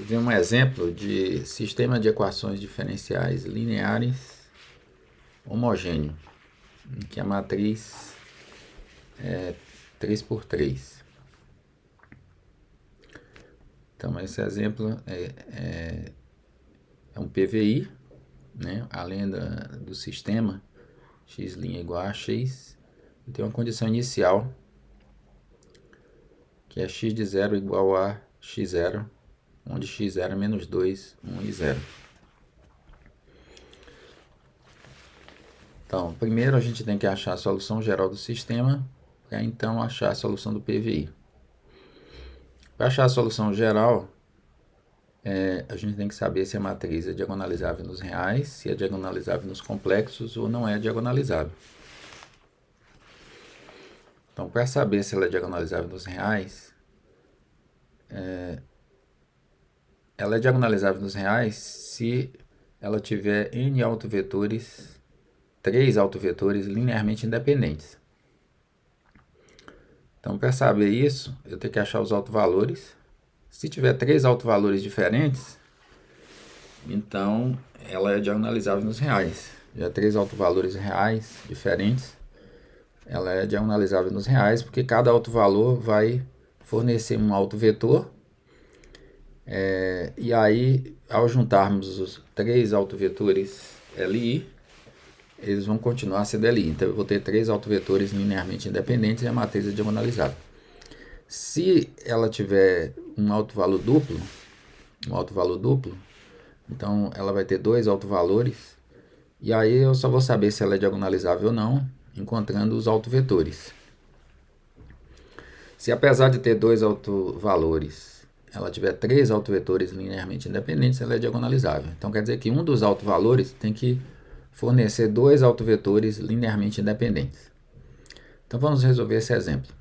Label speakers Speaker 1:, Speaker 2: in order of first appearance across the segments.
Speaker 1: ver um exemplo de sistema de equações diferenciais lineares homogêneo, em que a matriz é 3 por 3. Então, esse exemplo é um PVI, né? Além do sistema x' igual a x, tem uma condição inicial, que é x de 0 igual a x0, onde x0 é menos 2, 1 e 0. Então, primeiro a gente tem que achar a solução geral do sistema, para então achar a solução do PVI. Para achar a solução geral, a gente tem que saber se a matriz é diagonalizável nos reais, se é diagonalizável nos complexos ou não é diagonalizável. Então, para saber se ela é diagonalizável nos reais, ela é diagonalizável nos reais se ela tiver n autovetores, 3 autovetores linearmente independentes. Então, para saber isso, eu tenho que achar os autovalores. Se tiver 3 autovalores diferentes, então ela é diagonalizável nos reais. Se tiver 3 autovalores reais diferentes, ela é diagonalizável nos reais, porque cada autovalor vai fornecer um autovetor. E aí, ao juntarmos os 3 autovetores LI, eles vão continuar sendo LI. Então, eu vou ter 3 autovetores linearmente independentes e a matriz é diagonalizável. Se ela tiver um autovalor duplo, então ela vai ter 2 autovalores, e aí eu só vou saber se ela é diagonalizável ou não, encontrando os autovetores. Se apesar de ter 2 autovalores, ela tiver 3 autovetores linearmente independentes, ela é diagonalizável. Então quer dizer que um dos autovalores tem que fornecer 2 autovetores linearmente independentes. Então vamos resolver esse exemplo.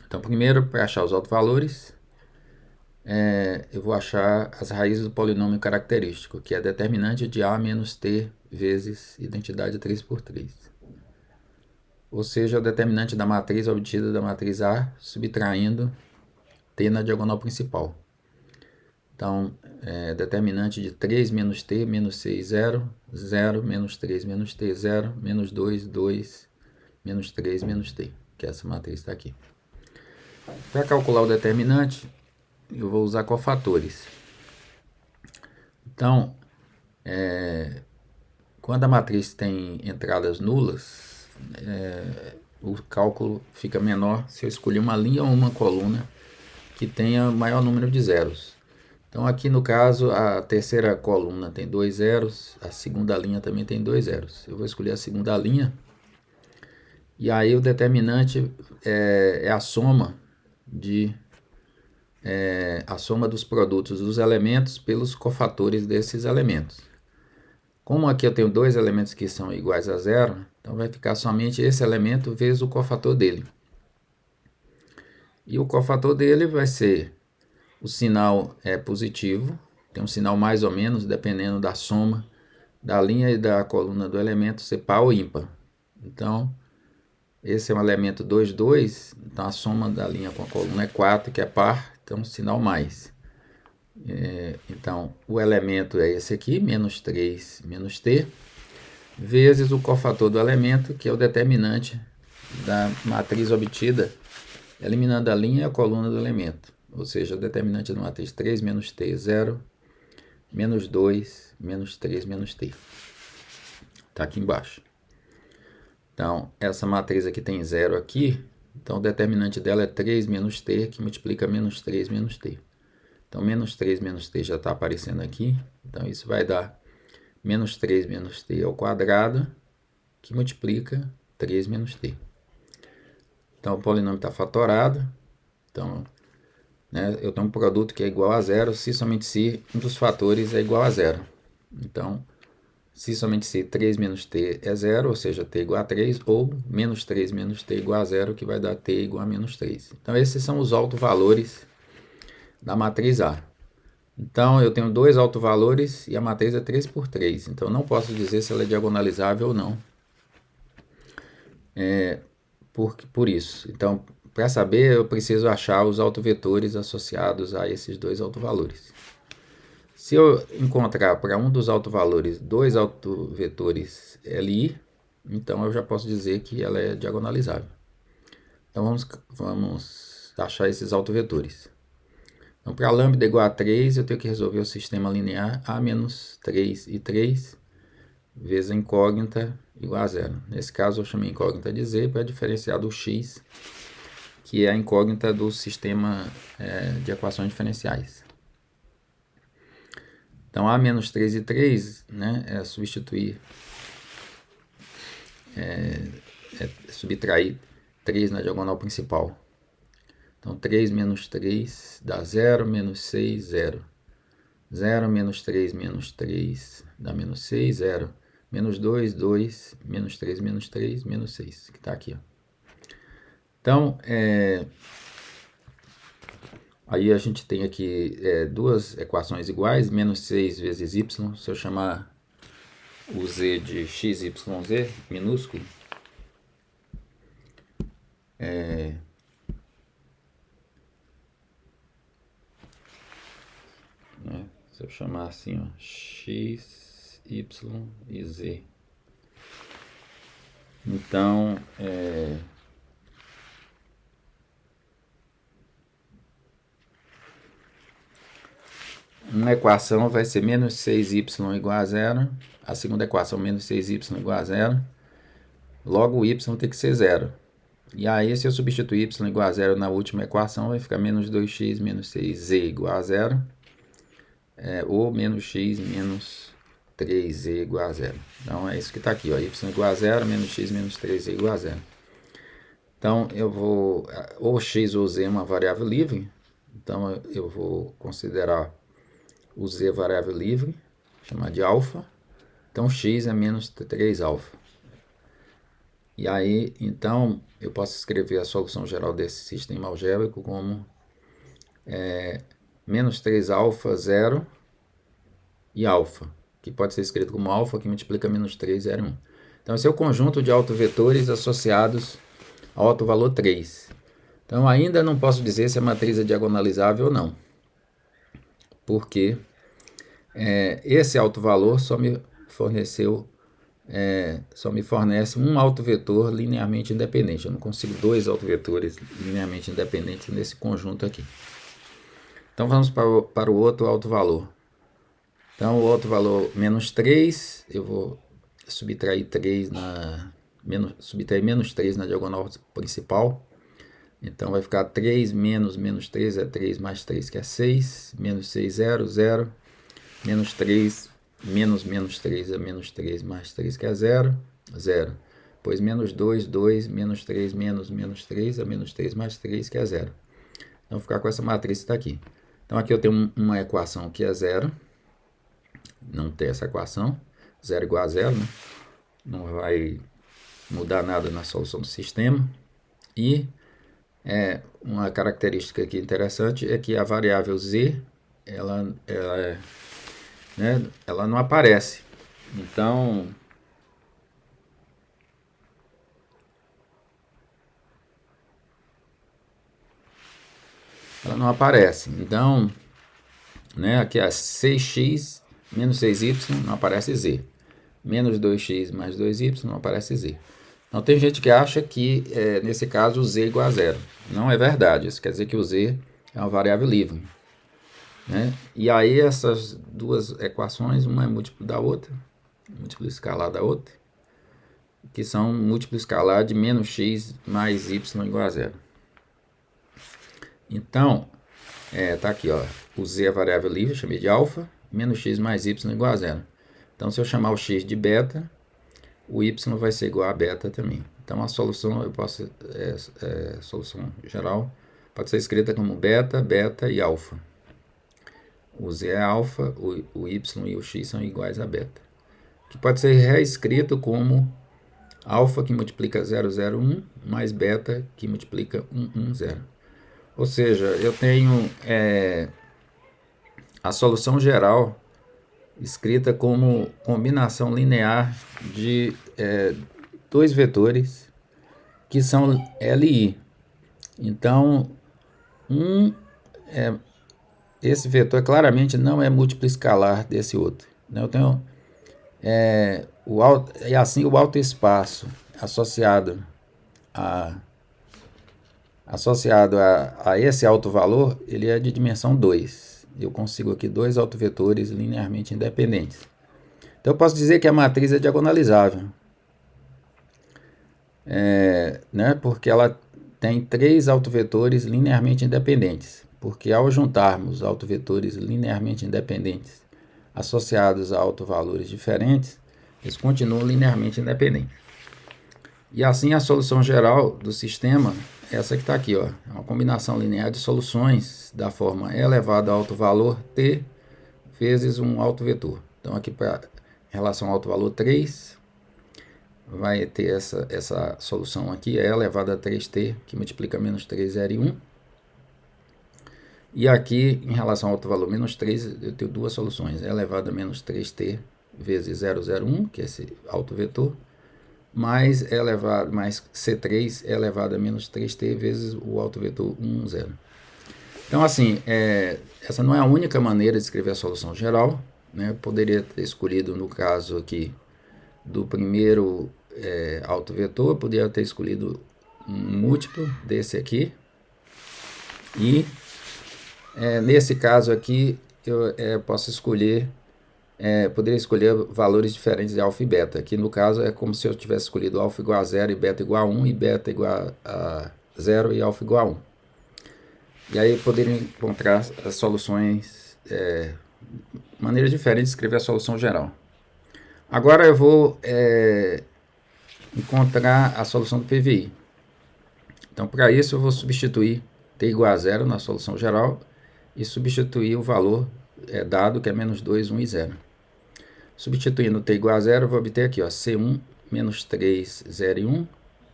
Speaker 1: Então primeiro, para achar os autovalores, eu vou achar as raízes do polinômio característico, que é determinante de A menos T vezes identidade 3 por 3. Ou seja, o determinante da matriz obtida da matriz A, subtraindo T na diagonal principal. Então, determinante de 3 menos T, menos 6, 0, 0, menos 3, menos T, 0, menos 2, 2, menos 3, menos T, que essa matriz está aqui. Para calcular o determinante, eu vou usar cofatores. Então, quando a matriz tem entradas nulas, o cálculo fica menor se eu escolher uma linha ou uma coluna que tenha maior número de zeros. Então aqui no caso a terceira coluna tem 2 zeros, a segunda linha também tem 2 zeros. Eu vou escolher a segunda linha, e aí o determinante é a soma dos produtos dos elementos pelos cofatores desses elementos. Como aqui eu tenho 2 elementos que são iguais a zero, então vai ficar somente esse elemento vezes o cofator dele. E o cofator dele vai ser, o sinal é positivo, tem um sinal mais ou menos, dependendo da soma da linha e da coluna do elemento ser par ou ímpar. Então, esse é um elemento 2, 2, então a soma da linha com a coluna é 4, que é par, então sinal mais. Então, o elemento é esse aqui, menos 3, menos t, vezes o cofator do elemento, que é o determinante da matriz obtida, eliminando a linha e a coluna do elemento. Ou seja, o determinante da matriz 3 menos t, 0, menos 2, menos 3, menos t. Está aqui embaixo. Então, essa matriz aqui tem 0 aqui, então o determinante dela é 3 menos t, que multiplica menos 3 menos t. Então, menos 3 menos t já está aparecendo aqui. Então, isso vai dar menos 3 menos t ao quadrado, que multiplica 3 menos t. Então, o polinômio está fatorado. Então, eu tenho um produto que é igual a zero se somente se um dos fatores é igual a zero. Então, se somente se 3 menos t é zero, ou seja, t igual a 3, ou menos 3 menos t igual a zero, que vai dar t igual a menos 3. Então, esses são os autovalores da matriz A. Então, eu tenho 2 autovalores e a matriz é 3 por 3. Então, eu não posso dizer se ela é diagonalizável ou não. Por isso. Então, para saber, eu preciso achar os autovetores associados a esses dois autovalores. Se eu encontrar para um dos autovalores dois autovetores LI, então eu já posso dizer que ela é diagonalizável. Então vamos achar esses autovetores. Então, para lambda igual a 3, eu tenho que resolver o sistema linear A menos 3 e 3 vezes a incógnita igual a zero. Nesse caso, eu chamei a incógnita de Z para diferenciar do X, que é a incógnita do sistema de equações diferenciais. Então, A menos 3 e 3, né, é substituir, subtrair 3 na diagonal principal. Então, 3 menos 3 dá 0, menos 6, 0. 0 menos 3 menos 3 dá menos 6, 0. Menos 2, 2, menos 3, menos 6, que está aqui. Ó. Então, aí a gente tem aqui duas equações iguais, menos 6 vezes y, se eu chamar o z de xyz minúsculo, se eu chamar assim, ó, x, y e z. Então, uma equação vai ser menos 6y igual a zero, a segunda equação menos 6y igual a zero, logo o y tem que ser zero. E aí, se eu substituir y igual a zero na última equação, vai ficar menos 2x menos 6z igual a zero, ou menos x menos 3z igual a zero. Então, é isso que está aqui, ó, y igual a zero, menos x menos 3z igual a zero. Então, eu vou, ou x ou z é uma variável livre, então eu vou considerar o z variável livre, chamar de alfa, então x é menos 3 alfa. E aí, então, eu posso escrever a solução geral desse sistema algébrico como menos 3 alfa, 0 e alfa, que pode ser escrito como alfa que multiplica menos 3, 0, 1. Então, esse é o conjunto de autovetores associados ao autovalor 3. Então, ainda não posso dizer se a matriz é diagonalizável ou não, porque esse autovalor só me fornece um autovetor linearmente independente. Eu não consigo dois autovetores linearmente independentes nesse conjunto aqui. Então, vamos para o outro autovalor. Então, o autovalor menos 3, eu vou subtrair menos 3 na diagonal principal. Então, vai ficar 3 menos 3 é 3 mais 3, que é 6. Menos 6, 0, 0. Menos 3, menos 3 é menos 3 mais 3, que é 0, 0. Pois menos 2, 2, menos 3, menos 3 é menos 3 mais 3, que é 0. Então, vou ficar com essa matriz que está aqui. Então, aqui eu tenho uma equação que é 0. Não tem essa equação. 0 igual a 0, né? Não vai mudar nada na solução do sistema. E uma característica aqui interessante é que a variável z, ela não aparece. Então, ela não aparece. Então, aqui é 6x menos 6y, não aparece z. Menos 2x mais 2y, não aparece z. Então, tem gente que acha que, nesse caso, o z é igual a zero. Não é verdade. Isso quer dizer que o z é uma variável livre. E aí, essas duas equações, uma é múltiplo da outra, múltiplo escalar da outra, que são múltiplo escalar de menos x mais y igual a zero. Então, tá aqui, ó, o z é a variável livre, chamei de alfa, menos x mais y igual a zero. Então, se eu chamar o x de beta, o y vai ser igual a beta também. Então, a solução, solução geral, pode ser escrita como beta, beta e alfa. O z é alfa, o y e o x são iguais a beta. Que pode ser reescrito como alfa que multiplica 0, 0, 1, mais beta que multiplica 1, 1, 0. Ou seja, eu tenho a solução geral escrita como combinação linear de dois vetores que são LI. Então, esse vetor claramente não é múltiplo escalar desse outro. Eu tenho e assim o alto espaço associado a esse alto valor, ele é de dimensão 2. Eu consigo aqui dois autovetores linearmente independentes. Então eu posso dizer que a matriz é diagonalizável, né? Porque ela tem três autovetores linearmente independentes. Porque ao juntarmos autovetores linearmente independentes associados a autovalores diferentes, eles continuam linearmente independentes. E assim a solução geral do sistema é essa que está aqui, ó, é uma combinação linear de soluções da forma E elevado a alto valor t vezes um autovetor. Então aqui para em relação ao alto valor 3, vai ter essa solução aqui, E elevado a 3t, que multiplica menos 3, 0 e 1. E aqui, em relação ao alto valor menos 3, eu tenho duas soluções, E elevado a menos 3t vezes 0, 0, 1, que é esse autovetor, mais E elevado, mais C3 é elevado a menos 3t vezes o autovetor 1, 0. Então, assim, essa não é a única maneira de escrever a solução geral, né? Eu poderia ter escolhido, no caso aqui, do primeiro autovetor, eu poderia ter escolhido um múltiplo desse aqui, e nesse caso aqui, eu posso escolher, poderia escolher valores diferentes de alfa e beta. Aqui no caso é como se eu tivesse escolhido alfa igual a 0 e beta igual a 1, e beta igual a 0 e alfa igual a 1. E aí eu poderia encontrar as soluções, maneiras diferentes de escrever a solução geral. Agora eu vou encontrar a solução do PVI. Então para isso eu vou substituir t igual a 0 na solução geral e substituir o valor dado, que é menos 2, 1 e 0. Substituindo t igual a 0, eu vou obter aqui, ó, C1 menos 3, 0 e 1,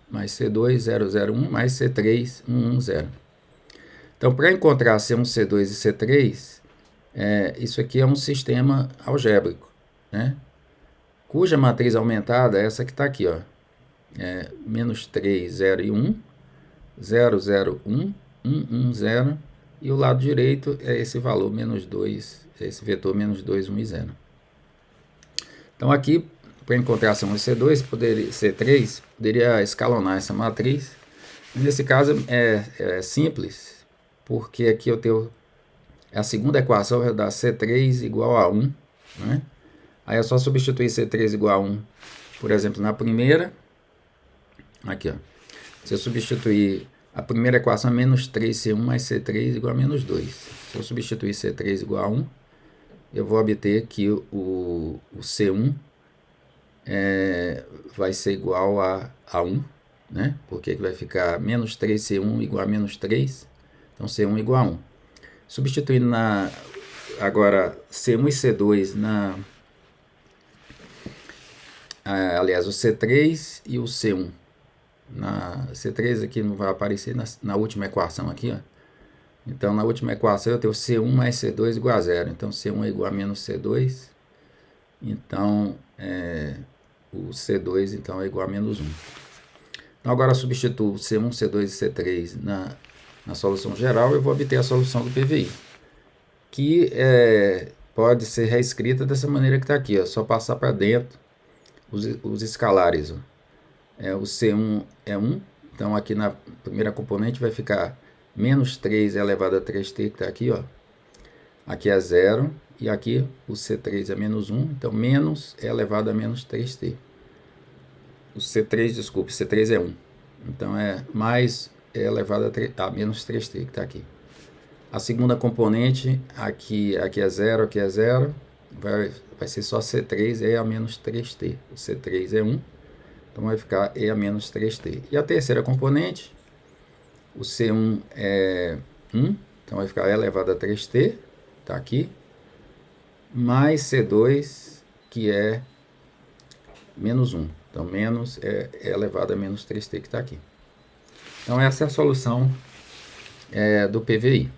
Speaker 1: mais C2, 0, 0, 1, mais C3, 1, 1, 0. Então, para encontrar C1, C2 e C3, isso aqui é um sistema algébrico, né? Cuja matriz aumentada é essa que está aqui, ó, menos 3, 0 e 1, 0, 0, 1, 1, 1, 0, e o lado direito é esse valor, menos 2, esse vetor menos 2, 1 e 0. Então aqui, para encontrar C1 e C2, C3, poderia escalonar essa matriz. Nesse caso é simples, porque aqui eu tenho a segunda equação, vai dar C3 igual a 1, né? Aí é só substituir C3 igual a 1, por exemplo, na primeira. Aqui, ó. Se eu substituir a primeira equação é menos 3C1 mais C3 igual a menos 2. Se eu substituir C3 igual a 1, eu vou obter que o C1 vai ser igual a 1, né? Porque vai ficar menos 3C1 igual a menos 3, então C1 igual a 1. Substituindo agora C1 e C2 aliás, o C3 e o C1. C3 aqui não vai aparecer na última equação aqui, ó. Então, na última equação eu tenho C1 mais C2 igual a 0. Então, C1 é igual a menos C2. Então, o C2 então, é igual a menos 1. Então, agora eu substituo C1, C2 e C3 na solução geral, eu vou obter a solução do PVI, que pode ser reescrita dessa maneira que está aqui, ó, só passar para dentro os escalares. Ó. O C1 é 1, então aqui na primeira componente vai ficar menos 3 elevado a 3t, que está aqui, ó. Aqui é 0, e aqui o C3 é menos 1, então menos é elevado a menos 3t. O C3 é 1, então é mais é elevado a menos 3t, que está aqui. A segunda componente, aqui é 0, aqui é 0, vai ser só C3 e a menos 3t. O C3 é 1, então vai ficar E a menos 3t. E a terceira componente, o C1 é 1, então vai ficar E elevado a 3t, está aqui, mais C2, que é menos 1. Então, menos é elevado a menos 3t, que está aqui. Então, essa é a solução do PVI.